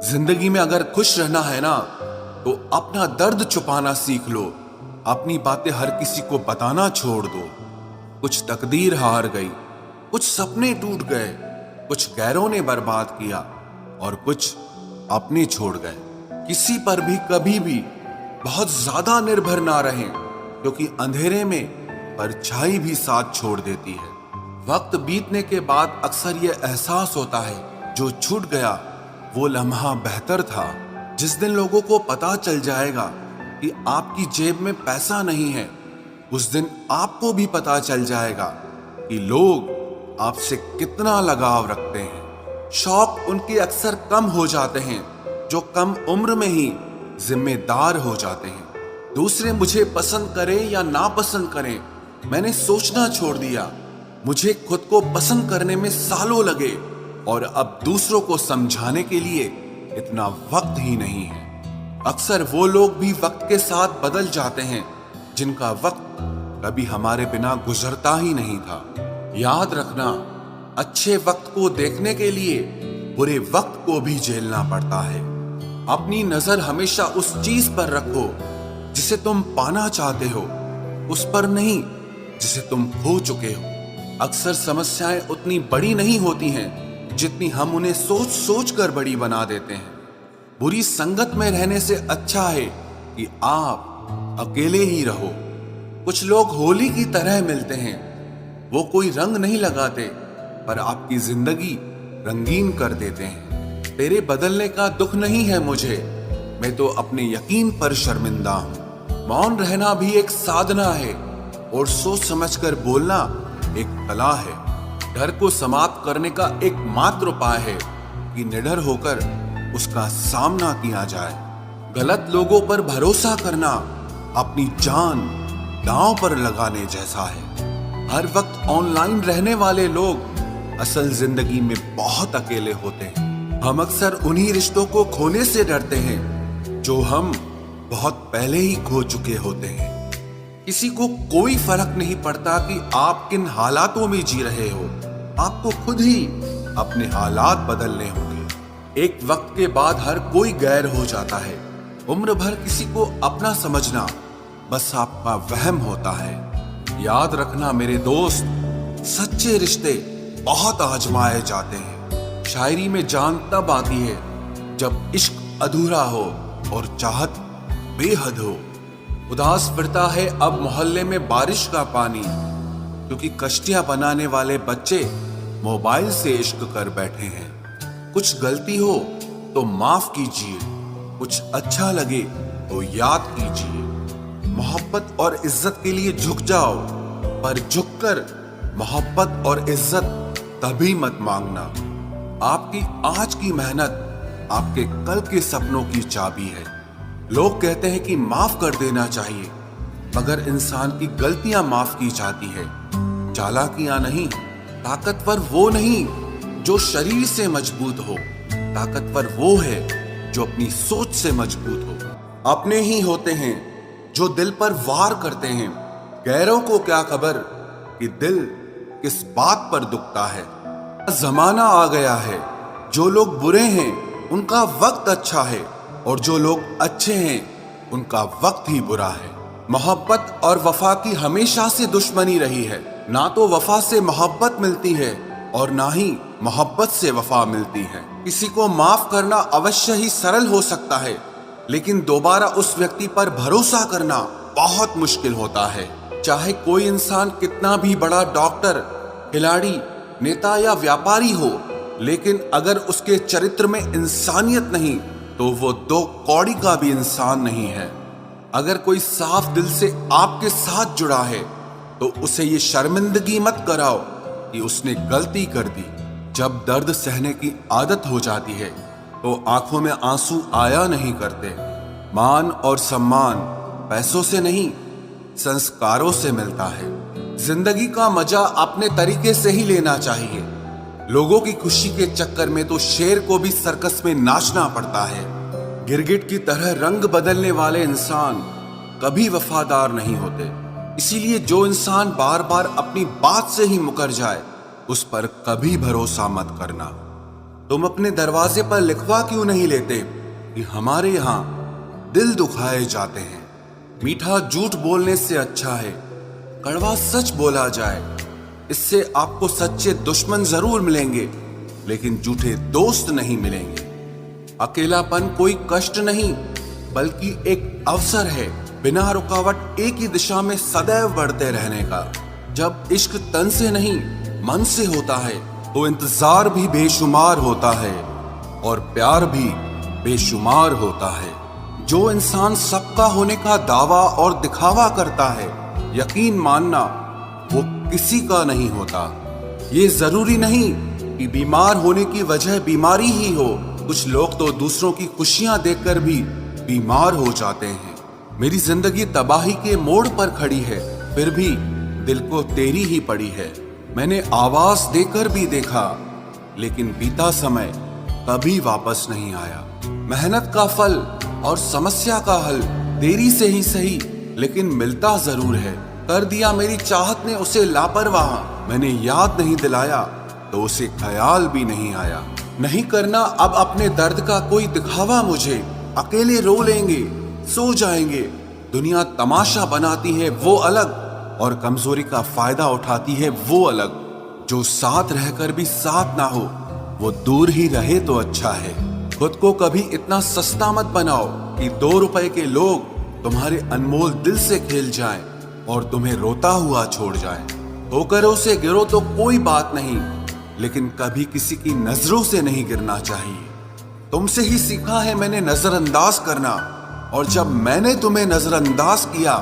जिंदगी में अगर खुश रहना है ना, तो अपना दर्द छुपाना सीख लो। अपनी बातें हर किसी को बताना छोड़ दो। कुछ तकदीर हार गई, कुछ सपने टूट गए, कुछ गैरों ने बर्बाद किया और कुछ अपने छोड़ गए। किसी पर भी कभी भी बहुत ज्यादा निर्भर ना रहें, क्योंकि अंधेरे में परछाई भी साथ छोड़ देती है। वक्त बीतने के बाद अक्सर ये एहसास होता है, जो छूट गया वो लम्हा बेहतर था। जिस दिन लोगों को पता चल जाएगा कि आपकी जेब में पैसा नहीं है, उस दिन आपको भी पता चल जाएगा कि लोग आपसे कितना लगाव रखते हैं। शौक उनके अक्सर कम हो जाते हैं जो कम उम्र में ही जिम्मेदार हो जाते हैं। दूसरे मुझे पसंद करें या ना पसंद करें, मैंने सोचना छोड़ दिया। मुझे खुद को पसंद करने में सालों लगे और अब दूसरों को समझाने के लिए इतना वक्त ही नहीं है। अक्सर वो लोग भी वक्त के साथ बदल जाते हैं जिनका वक्त कभी हमारे बिना गुजरता ही नहीं था। याद रखना, अच्छे वक्त को देखने के लिए बुरे वक्त को भी झेलना पड़ता है। अपनी नजर हमेशा उस चीज पर रखो जिसे तुम पाना चाहते हो, उस पर नहीं जिसे तुम खो चुके हो। अक्सर समस्याएं उतनी बड़ी नहीं होती हैं जितनी हम उन्हें सोच सोच कर बड़ी बना देते हैं। बुरी संगत में रहने से अच्छा है कि आप अकेले ही रहो। कुछ लोग होली की तरह मिलते हैं, वो कोई रंग नहीं लगाते पर आपकी जिंदगी रंगीन कर देते हैं। तेरे बदलने का दुख नहीं है मुझे, मैं तो अपने यकीन पर शर्मिंदा हूं। मौन रहना भी एक साधना है और सोच समझकर बोलना एक कला है। डर को समाप्त करने का एकमात्र उपाय है कि निडर होकर उसका सामना किया जाए। गलत लोगों पर भरोसा करना अपनी जान दांव पर लगाने जैसा है। हर वक्त ऑनलाइन रहने वाले लोग असल जिंदगी में बहुत अकेले होते हैं। हम अक्सर उन्हीं रिश्तों को खोने से डरते हैं जो हम बहुत पहले ही खो चुके होते हैं। किसी को कोई फर्क नहीं पड़ता कि आप किन हालातों में जी रहे हो, आपको खुद ही अपने हालात बदलने होंगे। एक वक्त के बाद हर कोई गैर हो जाता है। उम्र भर किसी को अपना समझना बस आपका वहम होता है। याद रखना मेरे दोस्त, सच्चे रिश्ते बहुत आजमाए जाते हैं। शायरी में जान तब आती है जब इश्क अधूरा हो और चाहत बेहद हो। उदास फिरता है अब मोहल्ले में बारिश का पानी, क्योंकि कश्तियां बनाने वाले बच्चे मोबाइल से इश्क कर बैठे हैं। कुछ गलती हो तो माफ कीजिए, कुछ अच्छा लगे तो याद कीजिए। मोहब्बत और इज्जत के लिए झुक जाओ, पर झुककर मोहब्बत और इज्जत कभी मत मांगना। आपकी आज की मेहनत आपके कल के सपनों की चाबी है। लोग कहते हैं कि माफ कर देना चाहिए, मगर इंसान की गलतियां माफ की जाती है, चालाकियां नहीं। ताकतवर वो नहीं जो शरीर से मजबूत हो, ताकतवर वो है जो अपनी सोच से मजबूत हो। अपने ही होते हैं जो दिल पर वार करते हैं, गैरों को क्या खबर कि दिल किस बात पर दुखता है। जमाना आ गया है, जो लोग बुरे हैं उनका वक्त अच्छा है और जो लोग अच्छे हैं उनका वक्त ही बुरा है। मोहब्बत और वफा की हमेशा से दुश्मनी रही है। ना तो वफा से मोहब्बत मिलती है और ना ही मोहब्बत से वफा मिलती है। किसी को माफ करना अवश्य ही सरल हो सकता है, लेकिन दोबारा उस व्यक्ति पर भरोसा करना बहुत मुश्किल होता है। चाहे कोई इंसान कितना भी बड़ा डॉक्टर, खिलाड़ी, नेता या व्यापारी हो, लेकिन अगर उसके चरित्र में इंसानियत नहीं तो वो दो कौड़ी का भी इंसान नहीं है। अगर कोई साफ दिल से आपके साथ जुड़ा है तो उसे ये शर्मिंदगी मत कराओ कि उसने गलती कर दी। जब दर्द सहने की आदत हो जाती है तो आंखों में आंसू आया नहीं करते। मान और सम्मान पैसों से नहीं, संस्कारों से मिलता है। जिंदगी का मजा अपने तरीके से ही लेना चाहिए। लोगों की खुशी के चक्कर में तो शेर को भी सर्कस में नाचना पड़ता है। गिरगिट की तरह रंग बदलने वाले इंसान कभी वफादार नहीं होते। इसीलिए जो इंसान बार बार अपनी बात से ही मुकर जाए, उस पर कभी भरोसा मत करना। तुम अपने दरवाजे पर लिखवा क्यों नहीं लेते कि हमारे यहाँ दिल दुखाए जाते हैं। मीठा झूठ बोलने से अच्छा है कड़वा सच बोला जाए। इससे आपको सच्चे दुश्मन जरूर मिलेंगे, लेकिन झूठे दोस्त नहीं मिलेंगे। अकेलापन कोई कष्ट नहीं, बल्कि एक अवसर है बिना रुकावट एक ही दिशा में सदैव बढ़ते रहने का। जब इश्क तन से नहीं मन से होता है तो इंतजार भी बेशुमार होता है और प्यार भी बेशुमार होता है। जो इंसान सबका होने का दावा और दिखावा करता है, यकीन मानना वो किसी का नहीं होता। ये जरूरी नहीं कि बीमार होने की वजह बीमारी ही हो। कुछ लोग तो दूसरों की खुशियां देखकर भी बीमार हो जाते हैं। मेरी जिंदगी तबाही के मोड़ पर खड़ी है, फिर भी दिल को तेरी ही पड़ी है। मैंने आवाज देकर भी देखा, लेकिन बीता समय कभी वापस नहीं आया। मेहनत का फल और समस्या का हल देरी से ही सही, लेकिन मिलता जरूर है। कर दिया मेरी चाहत ने उसे लापरवाह। मैंने याद नहीं दिलाया तो उसे ख्याल भी नहीं आया। नहीं करना अब अपने दर्द का कोई दिखावा मुझे। अकेले रो लेंगे, सो जाएंगे। दुनिया तमाशा बनाती है वो अलग, और कमजोरी का फायदा उठाती है वो अलग। जो साथ रहकर भी साथ ना हो, वो दूर ही रहे तो अच्छा है। खुद को कभी इतना सस्ता मत बनाओ कि 2 रुपए के लोग तुम्हारे अनमोल दिल से खेल जाएं और तुम्हें रोता हुआ छोड़ जाएं। ठोकरों से गिरो तो कोई बात नहीं, लेकिन कभी किसी की नजरों से नहीं गिरना चाहिए। तुमसे ही सीखा है मैंने नजरअंदाज करना, और जब मैंने तुम्हें नजरअंदाज किया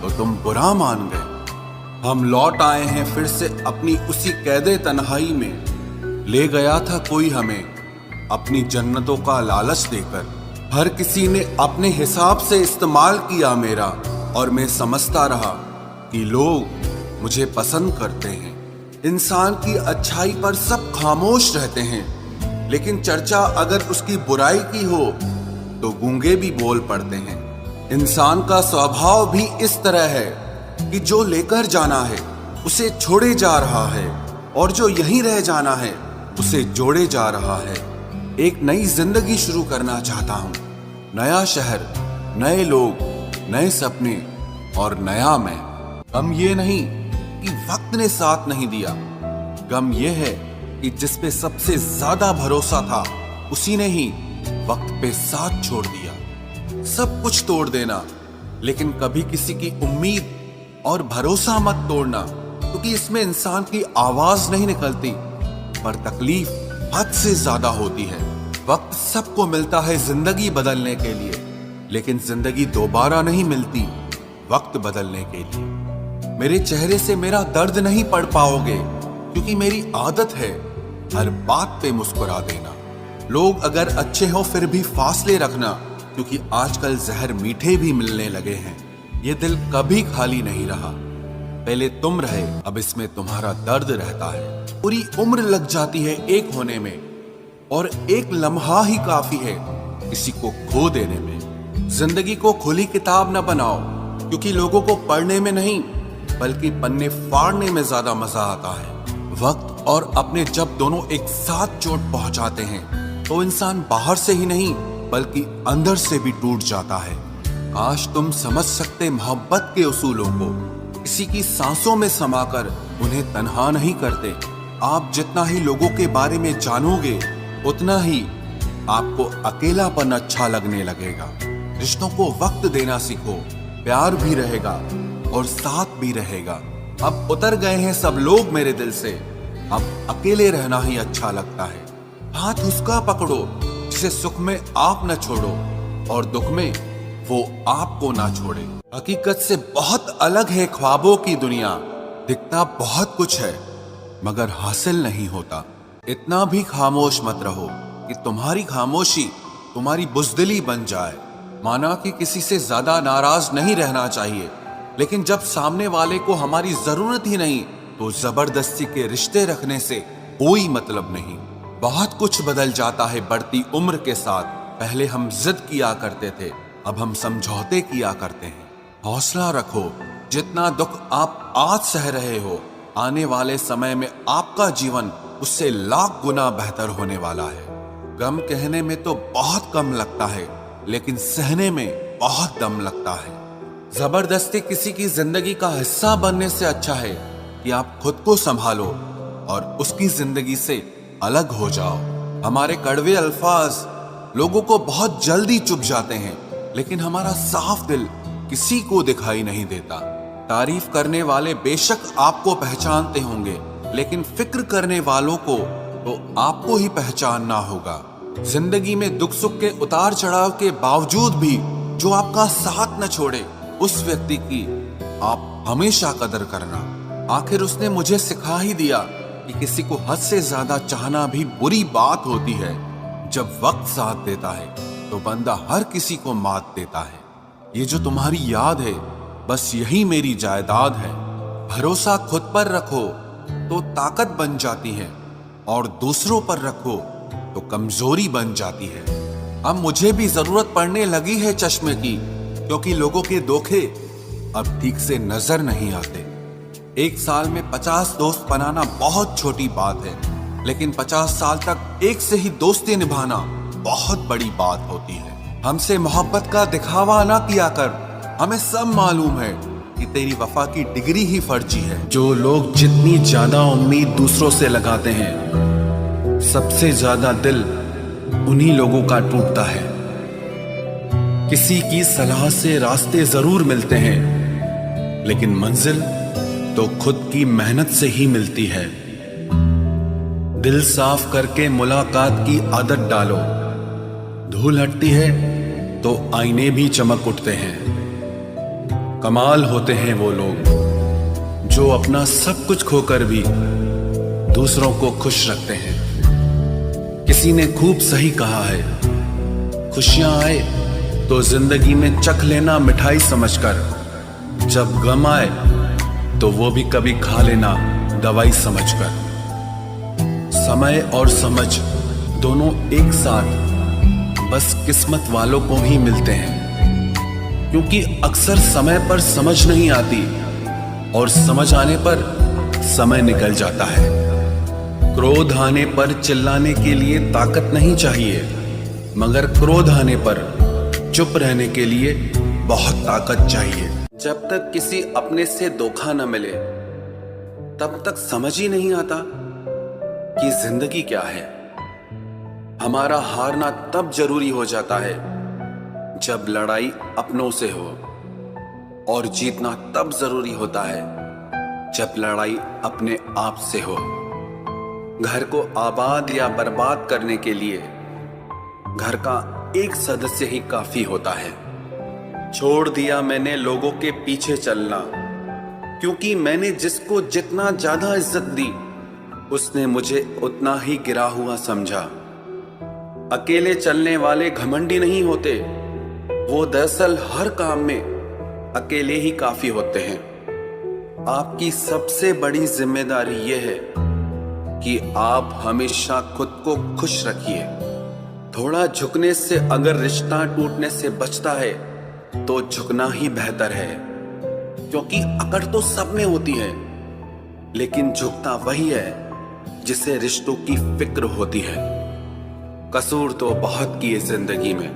तो तुम बुरा मान गए। हम लौट आए हैं फिर से अपनी उसी कैदे तन्हाई में। ले गया था कोई हमें अपनी जन्नतों का लालच देकर। हर किसी ने अपने हिसाब से इस्तेमाल किया मेरा, और मैं समझता रहा कि लोग मुझे पसंद करते हैं। इंसान की अच्छाई पर सब खामोश रहते हैं, लेकिन चर्चा अगर उसकी बुराई की हो तो गूंगे भी बोल पड़ते हैं। इंसान का स्वभाव भी इस तरह है कि जो लेकर जाना है उसे छोड़े जा रहा है, और जो यहीं रह जाना है उसे जोड़े जा रहा है। एक नई जिंदगी शुरू करना चाहता हूँ। नया शहर, नए लोग, नए सपने और नया मैं। गम ये नहीं कि वक्त ने साथ नहीं दिया, गम ये है कि जिस पे सबसे ज्यादा भरोसा था उसी ने ही वक्त पे साथ छोड़ दिया। सब कुछ तोड़ देना, लेकिन कभी किसी की उम्मीद और भरोसा मत तोड़ना, क्योंकि इसमें इंसान की आवाज नहीं निकलती, पर तकलीफ हद से ज्यादा होती है। वक्त सबको मिलता है जिंदगी बदलने के लिए, लेकिन जिंदगी दोबारा नहीं मिलती वक्त बदलने के लिए। मेरे चेहरे से मेरा दर्द नहीं पढ़ पाओगे, क्योंकि मेरी आदत है हर बात पे मुस्कुरा देना। लोग अगर अच्छे हो फिर भी फासले रखना, क्योंकि आजकल जहर मीठे भी मिलने लगे हैं। ये दिल कभी खाली नहीं रहा। पहले तुम रहे, अब इसमें तुम्हारा दर्द रहता है। पूरी उम्र लग जाती है एक होने में, और एक लम्हा ही काफी है किसी को खो देने में। जिंदगी को खुली किताब न बनाओ, क्योंकि लोगों को पढ़ने में नहीं बल्कि पन्ने फाड़ने में ज्यादा मजा आता है। वक्त और अपने जब दोनों एक साथ चोट पहुंचाते हैं तो इंसान बाहर से ही नहीं बल्कि अंदर से भी टूट जाता है। काश तुम समझ सकते मोहब्बत के उसूलों को, किसी की सांसों में समाकर उन्हें तन्हा नहीं करते। आप जितना ही लोगों के बारे में जानोगे उतना ही आपको अकेलापन अच्छा लगने लगेगा। रिश्तों को वक्त देना सीखो, प्यार भी रहेगा और साथ भी रहेगा। अब उतर गए हैं सब लोग मेरे दिल से, अब अकेले रहना ही अच्छा लगता है। हाथ उसका पकड़ो जिसे सुख में आप न छोड़ो और दुख में वो आपको ना छोड़े। हकीकत से बहुत अलग है ख्वाबों की दुनिया। दिखता बहुत कुछ है मगर हासिल नहीं होता। इतना भी खामोश मत रहो कि तुम्हारी खामोशी तुम्हारी बुज़दिली बन जाए। माना कि किसी से ज्यादा नाराज नहीं रहना चाहिए, लेकिन जब सामने वाले को हमारी जरूरत ही नहीं तो जबरदस्ती के रिश्ते रखने से कोई मतलब नहीं। बहुत कुछ बदल जाता है बढ़ती उम्र के साथ। पहले हम जिद किया करते थे, अब हम समझौते किया करते हैं। हौसला रखो, जितना दुख आप आज सह रहे हो आने वाले समय में आपका जीवन उससे लाख गुना बेहतर होने वाला है। गम कहने में तो बहुत कम लगता है, लेकिन सहने में बहुत दम लगता है। जबरदस्ती किसी की जिंदगी का हिस्सा बनने से अच्छा है कि आप खुद को संभालो और उसकी जिंदगी से अलग हो जाओ। हमारे कड़वे अल्फाज लोगों को बहुत जल्दी चुभ जाते हैं, लेकिन हमारा साफ दिल किसी को दिखाई नहीं देता। तारीफ करने वाले बेशक आपको पहचानते होंगे, लेकिन फिक्र करने वालों को तो आपको ही पहचानना होगा। जिंदगी में दुख सुख के उतार चढ़ाव के बावजूद भी जो आपका साथ न छोड़े, उस व्यक्ति की आप हमेशा कदर करना। आखिर उसने मुझे सिखा ही दिया कि किसी को हद से ज्यादा चाहना भी बुरी बात होती है। जब वक्त साथ देता है तो बंदा हर किसी को मात देता है। ये जो तुम्हारी याद है, बस यही मेरी जायदाद है। भरोसा खुद पर रखो तो ताकत बन जाती है, और दूसरों पर रखो तो कमजोरी बन जाती है। अब मुझे भी जरूरत पड़ने लगी है चश्मे की, क्योंकि लोगों के धोखे अब ठीक से नजर नहीं आते। एक साल में 50 दोस्त बनाना बहुत छोटी बात है, लेकिन 50 साल तक एक से ही दोस्ती निभाना बहुत बड़ी बात होती है। हमसे मोहब्बत का दिखावा ना किया कर, हमें सब मालूम है कि तेरी वफा की डिग्री ही फर्जी है। जो लोग जितनी ज्यादा उम्मीद दूसरों से लगाते हैं, सबसे ज्यादा दिल उन्हीं लोगों का टूटता है। किसी की सलाह से रास्ते जरूर मिलते हैं, लेकिन मंजिल तो खुद की मेहनत से ही मिलती है। दिल साफ करके मुलाकात की आदत डालो, धूल हटती है तो आईने भी चमक उठते हैं। कमाल होते हैं वो लोग जो अपना सब कुछ खोकर भी दूसरों को खुश रखते हैं। किसी ने खूब सही कहा है, खुशियां आए तो जिंदगी में चख लेना मिठाई समझकर, जब गम आए तो वो भी कभी खा लेना दवाई समझकर। समय और समझ दोनों एक साथ बस किस्मत वालों को ही मिलते हैं, क्योंकि अक्सर समय पर समझ नहीं आती और समझ आने पर समय निकल जाता है। क्रोध आने पर चिल्लाने के लिए ताकत नहीं चाहिए, मगर क्रोध आने पर चुप रहने के लिए बहुत ताकत चाहिए। जब तक किसी अपने से धोखा न मिले, तब तक समझ ही नहीं आता कि जिंदगी क्या है। हमारा हारना तब जरूरी हो जाता है जब लड़ाई अपनों से हो, और जीतना तब जरूरी होता है जब लड़ाई अपने आप से हो। घर को आबाद या बर्बाद करने के लिए घर का एक सदस्य ही काफी होता है। छोड़ दिया मैंने लोगों के पीछे चलना, क्योंकि मैंने जिसको जितना ज्यादा इज्जत दी, उसने मुझे उतना ही गिरा हुआ समझा। अकेले चलने वाले घमंडी नहीं होते, वो दरअसल हर काम में अकेले ही काफी होते हैं। आपकी सबसे बड़ी जिम्मेदारी यह है कि आप हमेशा खुद को खुश रखिए। थोड़ा झुकने से अगर रिश्ता टूटने से बचता है तो झुकना ही बेहतर है, क्योंकि अकड़ तो सब में होती है, लेकिन झुकता वही है जिसे रिश्तों की फिक्र होती है। कसूर तो बहुत किए जिंदगी में,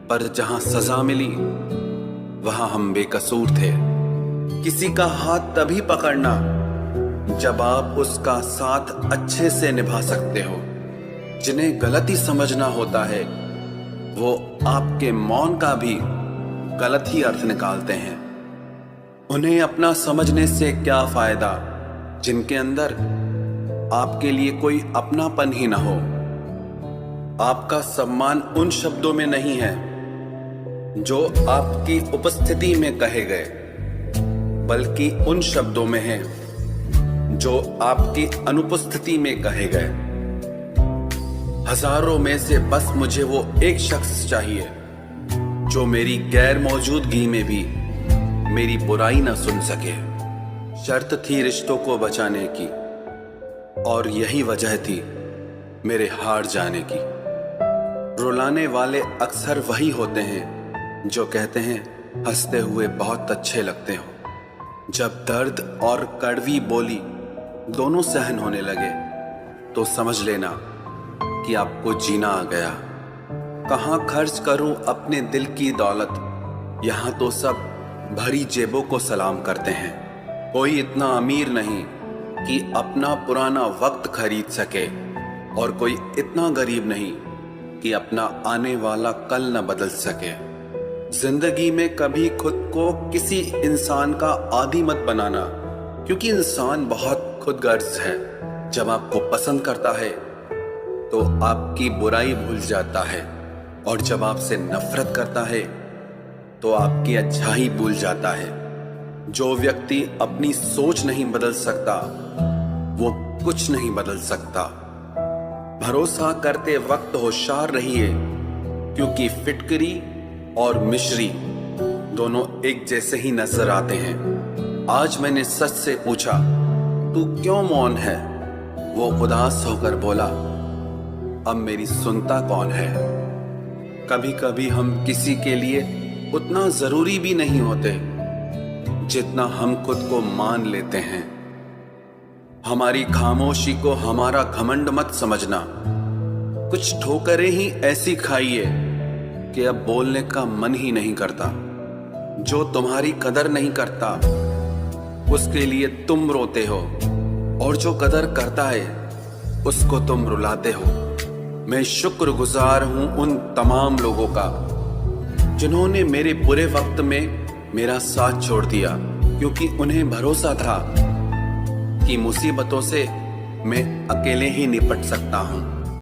पर जहां सजा मिली वहां हम बेकसूर थे। किसी का हाथ तभी पकड़ना जब आप उसका साथ अच्छे से निभा सकते हो। जिन्हें गलती समझना होता है वो आपके मौन का भी गलत ही अर्थ निकालते हैं। उन्हें अपना समझने से क्या फायदा जिनके अंदर आपके लिए कोई अपनापन ही ना हो। आपका सम्मान उन शब्दों में नहीं है जो आपकी उपस्थिति में कहे गए, बल्कि उन शब्दों में है जो आपकी अनुपस्थिति में कहे गए। हजारों में से बस मुझे वो एक शख्स चाहिए जो मेरी गैर मौजूदगी में भी मेरी बुराई ना सुन सके। शर्त थी रिश्तों को बचाने की, और यही वजह थी मेरे हार जाने की। रुलाने वाले अक्सर वही होते हैं जो कहते हैं हंसते हुए बहुत अच्छे लगते हो। जब दर्द और कड़वी बोली दोनों सहन होने लगे तो समझ लेना कि आपको जीना आ गया। कहाँ खर्च करूं अपने दिल की दौलत, यहाँ तो सब भरी जेबों को सलाम करते हैं। कोई इतना अमीर नहीं कि अपना पुराना वक्त खरीद सके, और कोई इतना गरीब नहीं कि अपना आने वाला कल न बदल सके। जिंदगी में कभी खुद को किसी इंसान का आदी मत बनाना, क्योंकि इंसान बहुत खुदगर्ज है। जब आपको पसंद करता है तो आपकी बुराई भूल जाता है, और जब आपसे नफरत करता है तो आपकी अच्छाई भूल जाता है। जो व्यक्ति अपनी सोच नहीं बदल सकता वो कुछ नहीं बदल सकता। भरोसा करते वक्त होशियार रहिए, क्योंकि फिटकरी और मिश्री दोनों एक जैसे ही नजर आते हैं। आज मैंने सच से पूछा, तू क्यों मौन है? वो उदास होकर बोला, अब मेरी सुनता कौन है? कभी कभी हम किसी के लिए उतना जरूरी भी नहीं होते जितना हम खुद को मान लेते हैं। हमारी खामोशी को हमारा घमंड मत समझना। कुछ ठोकरें ही ऐसी खाइए कि अब बोलने का मन ही नहीं करता। जो तुम्हारी कदर नहीं करता उसके लिए तुम रोते हो, और जो कदर करता है उसको तुम रुलाते हो। मैं शुक्रगुजार हूं उन तमाम लोगों का जिन्होंने मेरे बुरे वक्त में मेरा साथ छोड़ दिया, क्योंकि उन्हें भरोसा था कि मुसीबतों से मैं अकेले ही निपट सकता हूं।